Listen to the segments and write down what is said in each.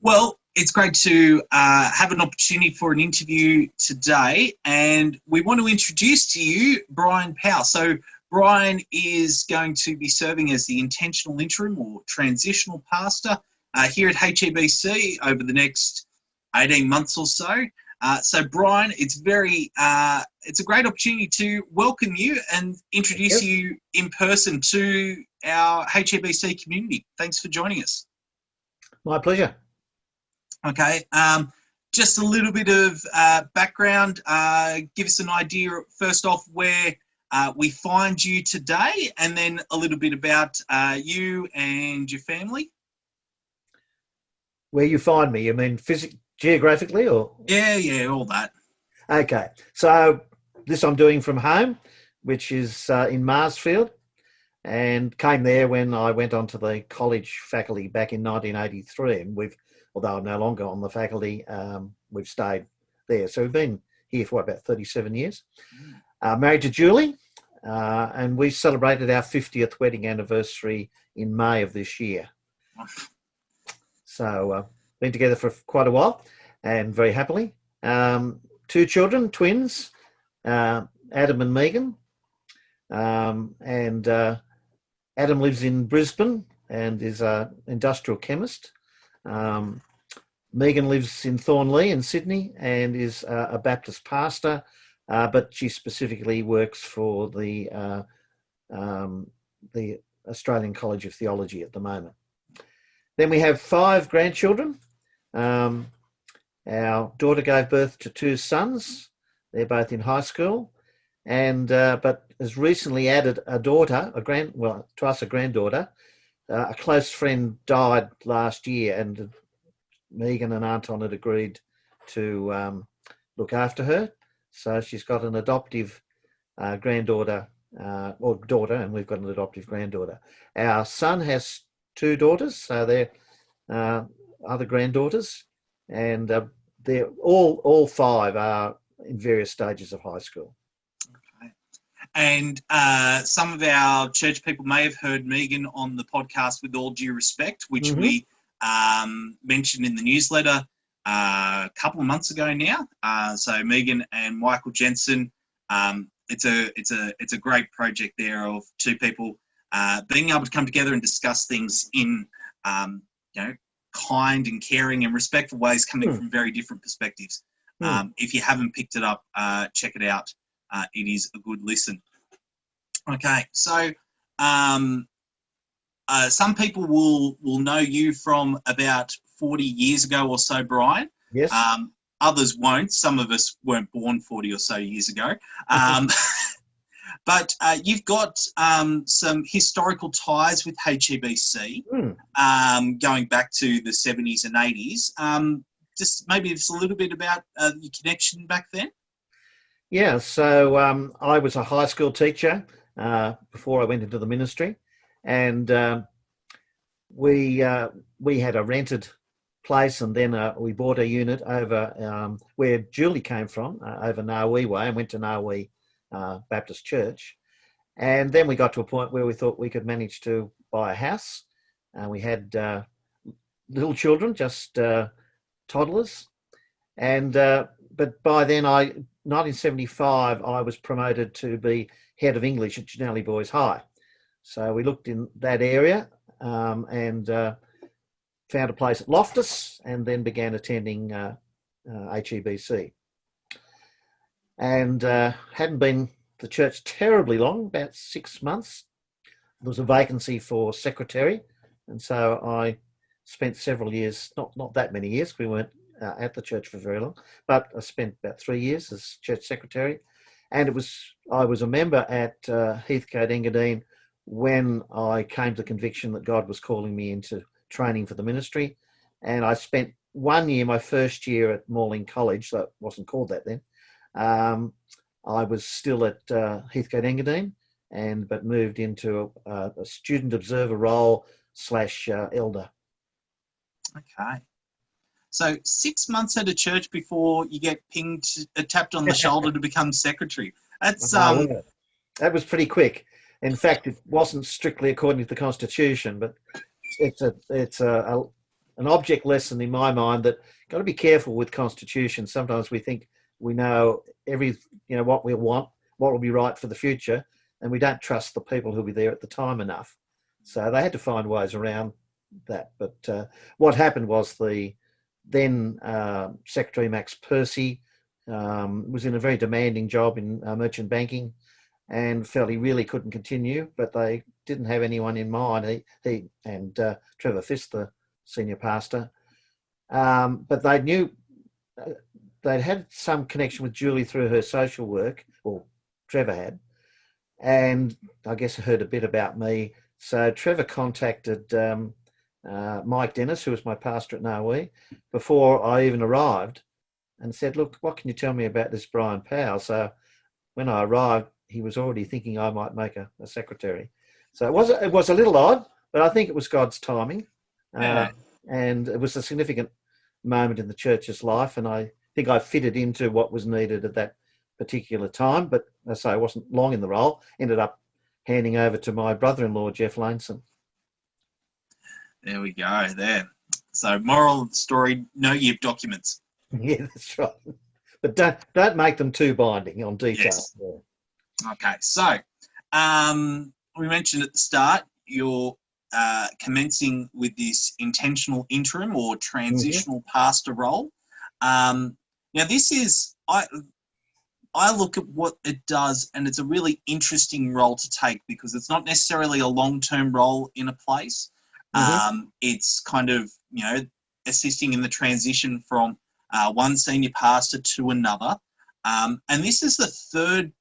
Well, it's great to have an opportunity for an interview today, and we want to introduce to you Brian Powell. So, Brian is going to be serving as the intentional interim or transitional pastor here at HEBC over the next 18 months or so. So, Brian, it's a great opportunity to welcome you and introduce Yep. you in person to our HEBC community. Thanks for joining us. My pleasure. Okay, just a little bit of background. Give us an idea, first off, where we find you today, and then a little bit about you and your family. Where you find me, you mean geographically or? Yeah, all that. Okay. So this I'm doing from home, which is in Marsfield, and came there when I went onto the college faculty back in 1983. And although I'm no longer on the faculty, we've stayed there. So we've been here for about 37 years. Married to Julie, and we celebrated our 50th wedding anniversary in May of this year. So been together for quite a while and very happily. Two children, twins, Adam and Megan. And Adam lives in Brisbane and is an industrial chemist. Megan lives in Thornlea in Sydney and is a Baptist pastor, but she specifically works for the Australian College of Theology at the moment. Then we have 5 grandchildren. Our daughter gave birth to 2 sons. They're both in high school, and but has recently added a daughter, to us a granddaughter. A close friend died last year, and Megan and Anton had agreed to look after her. So she's got an adoptive granddaughter or daughter, and we've got an adoptive granddaughter. Our son has 2 daughters, so they're other granddaughters, and they're all 5 are in various stages of high school. Okay. And some of our church people may have heard Megan on the podcast With All Due Respect, which we mentioned in the newsletter a couple of months ago now. So Megan and Michael Jensen, it's a great project there of 2 people being able to come together and discuss things in kind and caring and respectful ways, coming from very different perspectives. If you haven't picked it up, check it out. It is a good listen. Okay, so some people will know you from about 40 years ago or so, Brian. Yes. Others won't. Some of us weren't born 40 or so years ago. But you've got some historical ties with HEBC, going back to the 70s and 80s. Just maybe it's a little bit about your connection back then. Yeah, so I was a high school teacher before I went into the ministry, and we had a rented place, and then we bought a unit over where Julie came from, over Narwee Way, and went to Narwee Baptist Church. And then we got to a point where we thought we could manage to buy a house. We had little children, just toddlers, and but by then, 1975, I was promoted to be head of English at Janelli Boys High. So we looked in that area and found a place at Loftus, and then began attending HEBC. And hadn't been to church terribly long, about 6 months. There was a vacancy for secretary, and so I spent several years, not that many years, we weren't at the church for very long, but I spent about 3 years as church secretary. And I was a member at Heathcote Engadine when I came to the conviction that God was calling me into training for the ministry. And I spent 1 year, my first year at Morling College, that wasn't called that then. I was still at Heathcote Engadine, but moved into a student observer role / elder. Okay. So 6 months at a church before you get tapped on the shoulder to become secretary. That's that was pretty quick. In fact, it wasn't strictly according to the Constitution, but it's a an object lesson in my mind that got to be careful with constitutions. Sometimes we think we know what we want, what will be right for the future, and we don't trust the people who'll be there at the time enough. So they had to find ways around that. But what happened was the then Secretary Max Percy was in a very demanding job in merchant banking and felt he really couldn't continue, but they didn't have anyone in mind. He and Trevor Fist, the senior pastor, but they knew they'd had some connection with Julie through her social work, or Trevor had, and I guess heard a bit about me. So Trevor contacted Mike Dennis, who was my pastor at Narwee, before I even arrived, and said, "Look, what can you tell me about this Brian Powell?" So when I arrived, he was already thinking I might make a secretary. So it was a little odd, but I think it was God's timing. And it was a significant moment in the church's life, and I think I fitted into what was needed at that particular time. But as I say, I wasn't long in the role. Ended up handing over to my brother-in-law, Jeff Laneson. There we go. There. So moral of the story: know your documents. Yeah, that's right. But don't make them too binding on detail. Yes. Yeah. Okay, so we mentioned at the start you're commencing with this intentional interim or transitional pastor role. Now, this is I look at what it does, and it's a really interesting role to take because it's not necessarily a long-term role in a place. It's kind of assisting in the transition from one senior pastor to another, and this is the third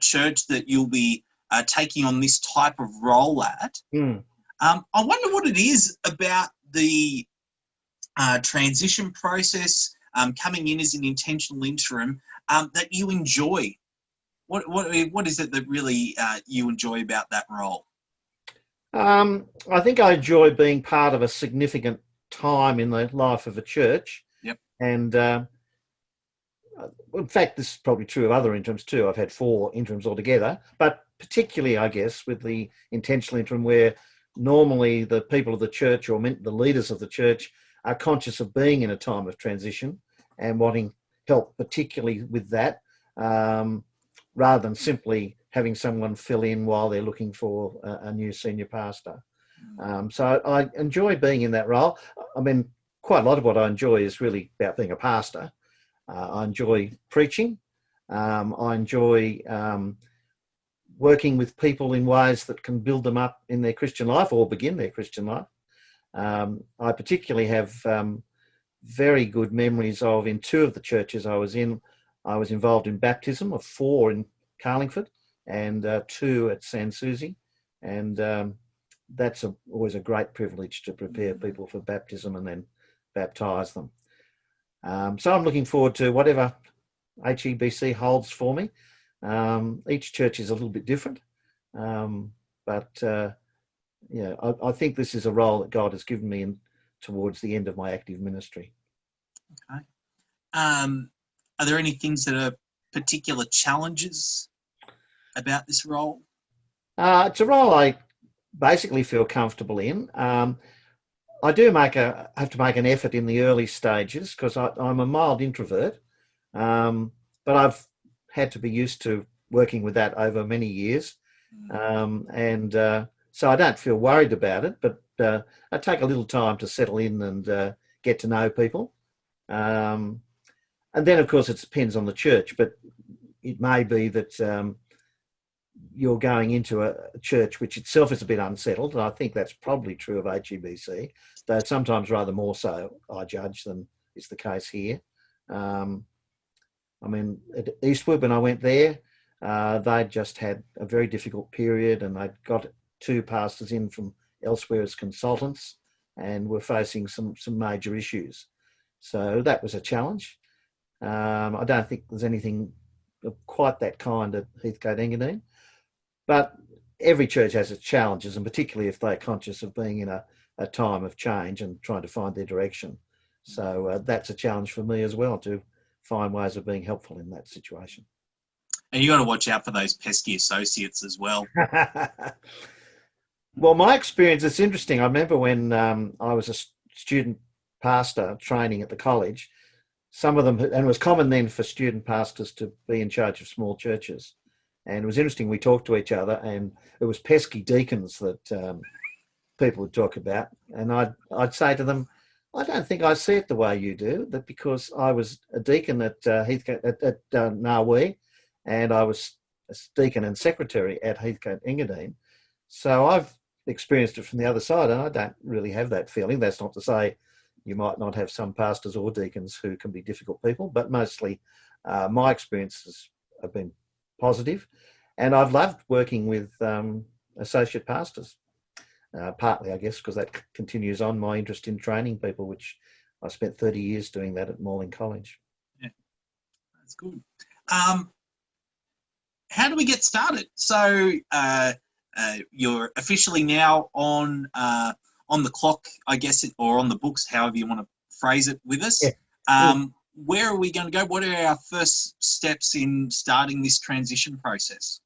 church that you'll be taking on this type of role at. I wonder what it is about the transition process, coming in as an intentional interim, that you enjoy. What is it that really you enjoy about that role? I think I enjoy being part of a significant time in the life of a church. Yep. And in fact, this is probably true of other interims too. I've had 4 interims altogether, but particularly, I guess, with the intentional interim, where normally the people of the church or the leaders of the church are conscious of being in a time of transition and wanting help, particularly with that, rather than simply having someone fill in while they're looking for a new senior pastor. So I enjoy being in that role. I mean, quite a lot of what I enjoy is really about being a pastor. I enjoy preaching. I enjoy working with people in ways that can build them up in their Christian life or begin their Christian life. I particularly have very good memories of, in 2 of the churches I was in, I was involved in baptism of 4 in Carlingford and 2 at Sans Souci. And that's always a great privilege to prepare people for baptism and then baptise them. So I'm looking forward to whatever HEBC holds for me. Each church is a little bit different, but I think this is a role that God has given me towards the end of my active ministry. Okay. Are there any things that are particular challenges about this role? It's a role I basically feel comfortable in. I do have to make an effort in the early stages because I'm a mild introvert, but I've had to be used to working with that over many years. So I don't feel worried about it, but I take a little time to settle in and get to know people. And then, of course, it depends on the church, but it may be that you're going into a church which itself is a bit unsettled, and I think that's probably true of HEBC, though sometimes rather more so, I judge, than is the case here. I mean, at Eastwood, when I went there, they'd just had a very difficult period, and they'd got 2 pastors in from elsewhere as consultants and were facing some major issues. So that was a challenge. I don't think there's anything of quite that kind at Heathcote Engadine, but every church has its challenges, and particularly if they're conscious of being in a time of change and trying to find their direction. So that's a challenge for me as well, to find ways of being helpful in that situation. And you got to watch out for those pesky associates as well. Well, my experience, it's interesting. I remember when I was a student pastor training at the college, some of them, and it was common then for student pastors to be in charge of small churches. And it was interesting, we talked to each other, and it was pesky deacons that people would talk about. And I'd say to them, I don't think I see it the way you do, that because I was a deacon at Narwee, and I was a deacon and secretary at Heathcote Engadine. So I've experienced it from the other side, and I don't really have that feeling. That's not to say you might not have some pastors or deacons who can be difficult people, but mostly my experiences have been positive. And I've loved working with associate pastors, partly, I guess, because that continues on my interest in training people, which I spent 30 years doing that at Morling College. Yeah, that's good. How do we get started? So you're officially now on the clock, I guess, or on the books, however you want to phrase it, with us. Yeah. Where are we going to go? What are our first steps in starting this transition process?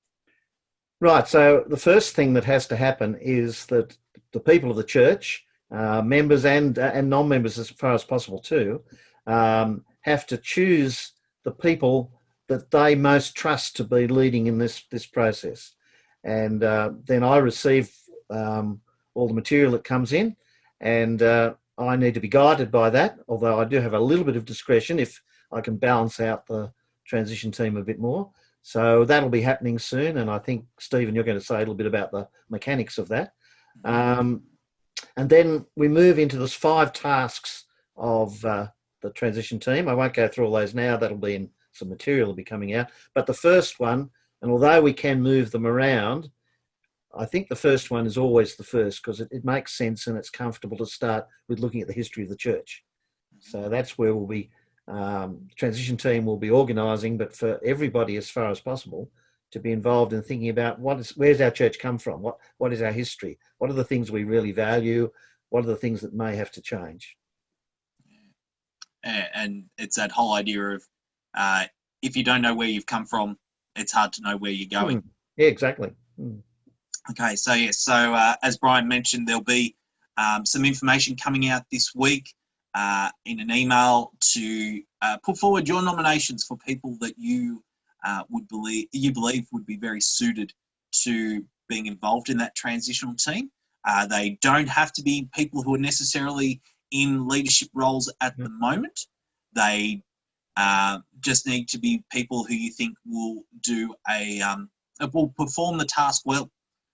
Right. So the first thing that has to happen is that the people of the church, members and non-members as far as possible too, have to choose the people that they most trust to be leading in this process. And then I receive all the material that comes in, and I need to be guided by that, although I do have a little bit of discretion if I can balance out the transition team a bit more. So that'll be happening soon, and I think, Stephen, you're going to say a little bit about the mechanics of that. And then we move into those 5 tasks of the transition team. I won't go through all those now. That'll be in some material will be coming out. But the first one, and although we can move them around, I think the first one is always the first, because it makes sense and it's comfortable to start with looking at the history of the church. So that's where we'll be, transition team will be organising, but for everybody as far as possible to be involved in thinking about where's our church come from? What is our history? What are the things we really value? What are the things that may have to change? And it's that whole idea of if you don't know where you've come from, it's hard to know where you're going. Yeah, exactly. Okay, so yes, so as Brian mentioned, there'll be some information coming out this week in an email to put forward your nominations for people that you believe would be very suited to being involved in that transitional team. They don't have to be people who are necessarily in leadership roles at the moment. They just need to be people who you think will do will perform the task well.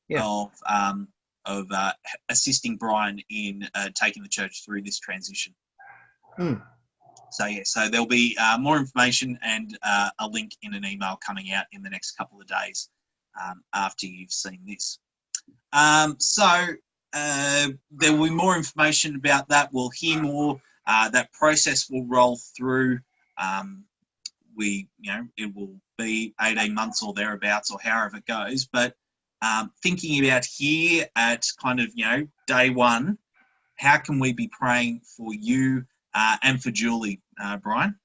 Yeah. Of assisting Brian in taking the church through this transition. So yeah, so there'll be more information and a link in an email coming out in the next couple of days after you've seen this. So there will be more information about that. We'll hear more. That process will roll through. It will be 18 months or thereabouts, or however it goes. But thinking about here at kind of, day one, how can we be praying for you and for Julie, Brian?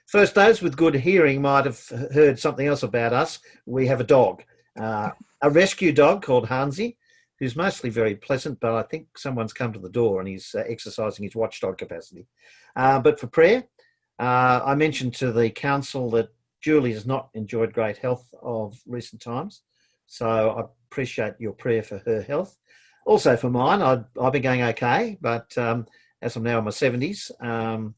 First, those with good hearing might have heard something else about us. We have a dog, a rescue dog called Hansi, who's mostly very pleasant, but I think someone's come to the door and he's exercising his watchdog capacity. But for prayer, I mentioned to the council that Julie has not enjoyed great health of recent times. So I appreciate your prayer for her health. Also for mine, I've been going okay, but as I'm now in my 70s, I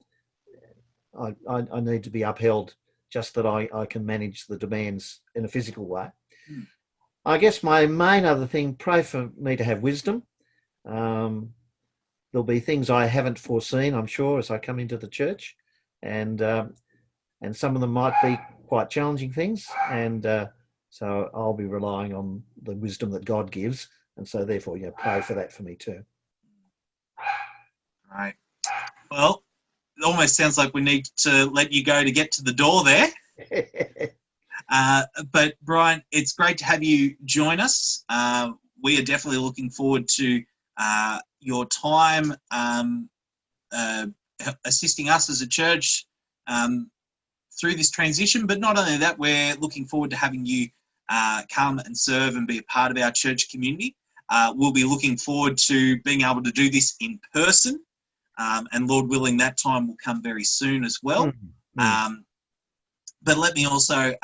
need to be upheld just that I can manage the demands in a physical way. I guess my main other thing, pray for me to have wisdom. There'll be things I haven't foreseen, I'm sure, as I come into the church, and some of them might be quite challenging things, and so I'll be relying on the wisdom that God gives, and so therefore, pray for that for me too. Right. Well, it almost sounds like we need to let you go to get to the door there. But Brian, it's great to have you join us. We are definitely looking forward to your time assisting us as a church through this transition. But not only that, we're looking forward to having you come and serve and be a part of our church community. We'll be looking forward to being able to do this in person and Lord willing, that time will come very soon as well. But let me also,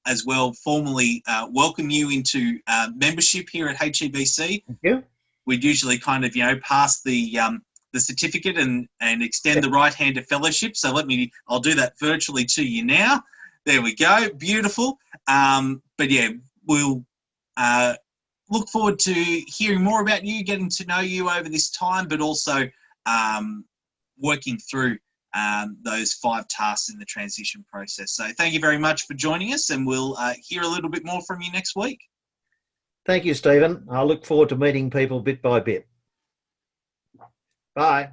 as well, formally welcome you into membership here at HEBC. Thank you. We'd usually kind of, pass the certificate and extend the right hand of fellowship. So I'll do that virtually to you now. There we go. Beautiful. But yeah, we'll look forward to hearing more about you, getting to know you over this time, but also working through those 5 tasks in the transition process. So thank you very much for joining us, and we'll hear a little bit more from you next week. Thank you, Stephen. I look forward to meeting people bit by bit. Bye.